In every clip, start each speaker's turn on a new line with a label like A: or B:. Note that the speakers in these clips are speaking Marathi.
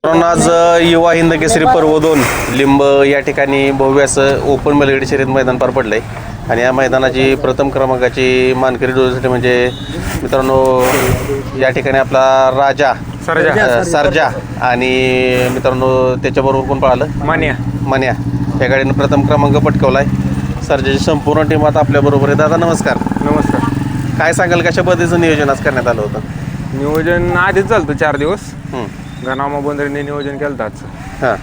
A: आज युवा हिंद केसरी पर्व 2 लिंब या ठिकाणी भव्य असं ओपन बैलगाडी शर्यत मैदान पार पडलं आहे आणि या मैदानाची प्रथम क्रमांकाची मानकरी डोळ्यासाठी म्हणजे मित्रांनो या ठिकाणी आपला राजा सरजा आणि मित्रांनो त्याच्याबरोबर कोण पळालं मान्या या गाडीनं प्रथम क्रमांक पटकावला आहे. सरजाची संपूर्ण टीम आता आपल्याबरोबर आहे. दादा नमस्कार. काय सांगाल कशा पद्धतीचं नियोजन आज करण्यात आलं होतं?
B: नियोजन आधीच झालं 4 दिवस. गणामा बंदरीने नियोजन केलं आज.
A: हां,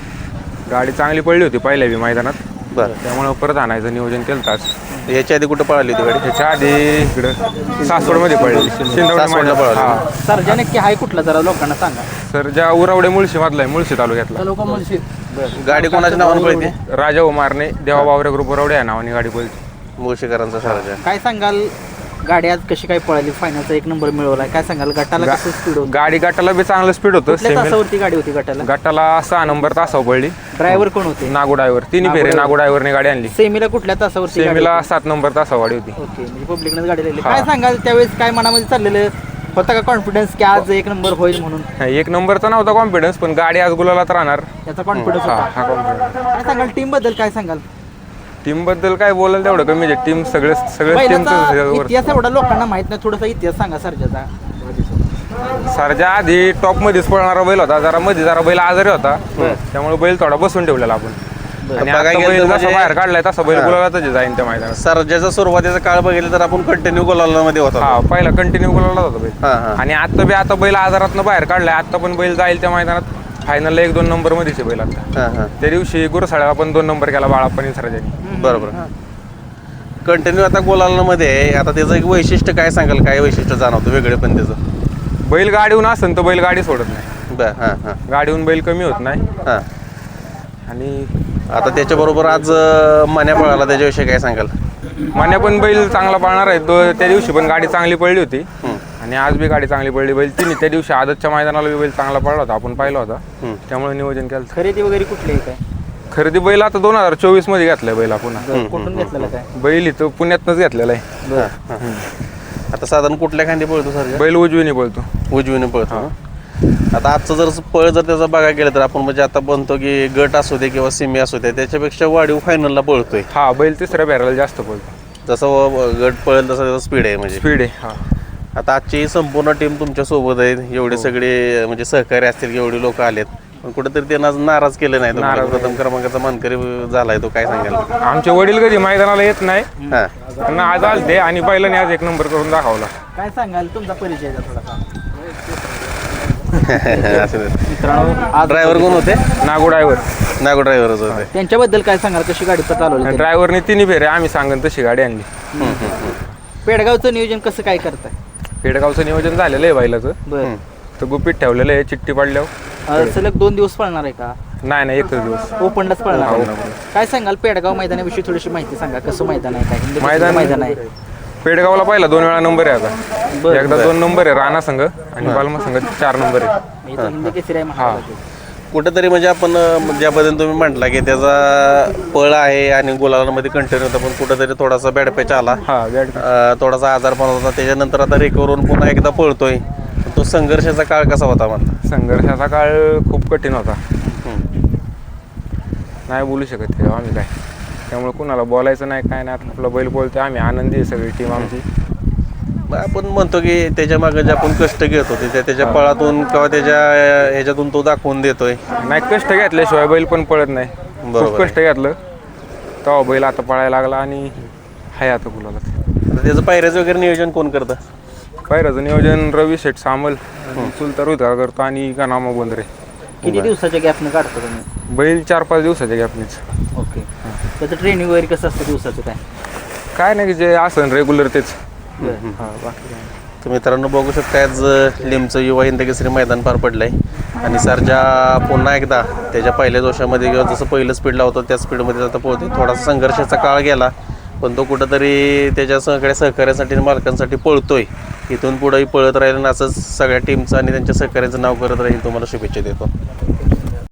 B: गाडी चांगली पडली होती पहिल्या बी मैदानात.
A: बरं.
B: त्यामुळे परत आणायचं नियोजन केलं आज.
A: याच्या आधी कुठं पळाली होती गाडी?
B: त्याच्या आधी इकडं सासवडमध्ये पडली.
A: सासवडला पळाली.
C: सरजा नक्की हाय कुठला जरा लोकांना सांगा.
B: सरजा उरावडे मुळशी मधला आहे, मुळशी तालुक्यातला.
A: गाडी कोणाच्या नावाने पळते?
B: राजा उमारने देवा बावरे ग्रुप उरावडे या नावाने गाडी पळते.
A: मुळशीकरांचा सरजा.
C: काय सांगाल गाडी आज कशी काय पळाली? फायनलचा 1 नंबर मिळवलाय. काय सांगाल गटाला कसं स्पीड होतं?
B: गाडी गटाला बी चांगलं स्पीड होतं.
C: तासावरती गाडी होती गटाला?
B: गटाला 6 नंबर तासावर पडली.
C: ड्रायव्हर कोण होते?
B: नागू ड्रायव्हर. तिन्ही फेरे नागू ड्रायव्हरने गाडी आणली.
C: सेमीला कुठल्या तासावरती?
B: सेमीला 7 नंबर तासावर गाडी होती.
C: ओके, म्हणजे पब्लिकने गाडी दिली. काय सांगाल त्यावेळेस काय मनामध्ये चाललेलं होता का कॉन्फिडन्स की आज 1 नंबर होईल म्हणून?
B: 1 नंबरचा नव्हता कॉन्फिडन्स, पण गाडी आज गुलालात राहणार
C: याचा कॉन्फिडन्स
B: हा
C: होता.
B: कॉन्फिडन्स.
C: काय सांगाल टीम बद्दल? काय सांगाल
B: टीम बद्दल काय बोलायला तेवढं कमी आहे. टीम सगळे
C: बैलाचा
B: टीम
C: इतिहास एवढा लोकांना माहित नाही. थोडासा इतिहास सांगा सरजाचा.
B: सरजा आधी टॉप मध्येच पळणारा बैल होता. जरा बैल आजारी होता, त्यामुळे बैल थोडा बसून ठेवलेला आपण. आणि आता बैल जसा बाहेर काढलाय तसा बैल गुलालातच जाईन त्या मैदानात.
A: सरजाचा सुरुवातीचा काळ बघितला तर आपण कंटिन्यू गोलामध्ये होता.
B: हा, पहिला कंटिन्यू गुलालात होता बैल.
A: हां.
B: आणि आता बैल आजारातनं बाहेर काढलाय. आता पण बैल जाईल त्या मैदानात. फायनलला 1-2 नंबर मध्येच बैल आता. त्या दिवशी गुरुसाळ्याला आपण 2 नंबर केला बाळाप्पानी सरजानी.
A: बरोबर. कंटिन्यू आता गोलामध्ये आहे. आता त्याचं एक वैशिष्ट्य काय सांगाल? काय वैशिष्ट्य जाणवतं वेगळे पण त्याचं?
B: बैल गाडीहून असेल तर बैल गाडी सोडत नाही.
A: हां.
B: गाडीहून बैल कमी होत नाही.
A: हां.
B: आणि
A: आता त्याच्याबरोबर आज मान्या पळाला, त्याच्याविषयी काय सांगाल?
B: मान्या पण बैल चांगला पळणार आहे. त्या दिवशी पण गाडी चांगली पडली होती आणि आज बी गाडी चांगली पडली. बैल तिन्ही त्या दिवशी आदतच्या मैदानाला बी बैल चांगला पडला होता, आपण पाहिला होता. त्यामुळे नियोजन केलं.
C: खरेदी वगैरे कुठली आहे काय?
B: खरेदी बैल आता 2024 मध्ये घेतलाय बैल आपण.
C: कुठून घेतलेलं काय?
B: बैल इथं पुण्यातनंच घेतलेला आहे.
A: आता साधारण कुठल्या खांदी पळतो सर?
B: बैल उजवीने बोलतो.
A: उजवीने पळतो. आता आजचं जर पळ जर त्याचा बघायला गेलं तर आपण म्हणजे आता बनतो की गट असू दे किंवा सेमी असू दे त्याच्यापेक्षा वाढीव फायनलला पळतोय.
B: हा, बैल तिसऱ्या बॅरला जास्त पळतो.
A: जसं गट पळेल तसं त्याचा स्पीड आहे म्हणजे
B: स्पीड आहे. हा,
A: आता आजची संपूर्ण टीम तुमच्या सोबत आहे. एवढे सगळे म्हणजे सहकारी असतील की एवढे लोक आलेत, पण कुठेतरी त्यांना नाराज केलं नाही. प्रथम क्रमांकाचा मानकरी झालाय तो. काय सांगाल?
B: आमचे वडील कधी मैदानाला येत नाही.
A: हां.
B: पण आज आलते आणि बैलाने आज 1 नंबर करून दाखवला.
C: काय सांगाल तुमचा परिचय द्या थोडासा.
A: ड्रायव्हर कोण होते?
B: नागू
A: ड्रायव्हरच होते.
C: त्यांच्याबद्दल काय सांगाल? कशी गाडी चालवली?
B: ड्रायव्हरने तिन्ही फेरे आम्ही सांगन तशी गाडी आणली.
C: पेडगावचं नियोजन कसं काय करताय?
B: पेडगावचं नियोजन झालेलं आहे बैलाचं.
C: बरं.
B: तर गुपित ठेवलेलं आहे. चिठ्ठी पडल्यावर
C: सलग 2 दिवस पळणार आहे का?
B: नाही, 1 दिवस
C: ओपनलाच पळणार आहे. काय सांगाल पेडगाव मैदानाविषयी थोडीशी माहिती सांगा. कसं मैदान आहे? काय मैदान आहे?
B: पेडगावला पहिला 2 वेळा नंबर आहे. आता एकदा 2 नंबर आहे राणा संघ आणि बालमा संघ 4 नंबर आहे.
C: हिंदी केसरी आहे महाराष्ट्राची.
A: कुठेतरी म्हणजे आपण ज्या पद्धतीने तुम्ही म्हटला की त्याचा पळ आहे आणि गोलामध्ये कंटिन्यू होता, पण कुठेतरी थोडासा बॅडपॅच आला. थोडासा आजारपण होता. त्याच्यानंतर आता रिकव्हर होऊन पुन्हा एकदा पळतोय. तो संघर्षाचा काळ कसा होता? म्हणला
B: संघर्षाचा काळ खूप कठीण होता. नाही बोलू शकत ते आम्ही काय. त्यामुळे कुणाला बोलायचं नाही, काय नाही. आपला बैल बोलतोय, आम्ही आनंदी आहे सगळी टीम आमची.
A: आपण म्हणतो की त्याच्या मागे जे आपण कष्ट घेतो त्याच्या पळातून किंवा त्याच्या ह्याच्यातून तो दाखवून देतोय.
B: नाही, कष्ट घेतल्याशिवाय बैल पण पळत नाही. खूप कष्ट घेतलं तेव्हा बैल आता पळायला लागला आणि हाय आता गुलाला.
A: त्याचं पायऱ्याचं वगैरे नियोजन कोण करतं?
B: पायऱ्याचं नियोजन रवी शेठ सामल चुलता रुद्रा करतो आणि गणामा बंदरे.
C: किती दिवसाच्या गॅपनं काढतो तुम्ही?
B: बैल 4-5 दिवसाच्या गॅपनीच.
C: ओके. त्याचं ट्रेनिंग वगैरे कसं असतं दिवसाचं?
B: काय नाही की जे असं रेग्युलर तेच.
A: तर मित्रांनो बघू शकता आज लिमचं युवा हिंद केसरी मैदान पार पडलंय आणि सरजा पुन्हा एकदा त्याच्या पहिल्या दोषामध्ये किंवा जसं पहिलं स्पीड लावतो त्या स्पीडमध्ये आता पोहतो. थोडासा संघर्षाचा काळ गेला, पण तो कुठंतरी त्याच्या सहकार्यासाठी आणि मालकांसाठी पळतोय. इथून पुढेही पळत राहील आणि असंच सगळ्या टीमचं आणि त्यांच्या सहकार्याचं नाव करत राहील. तुम्हाला शुभेच्छा देतो.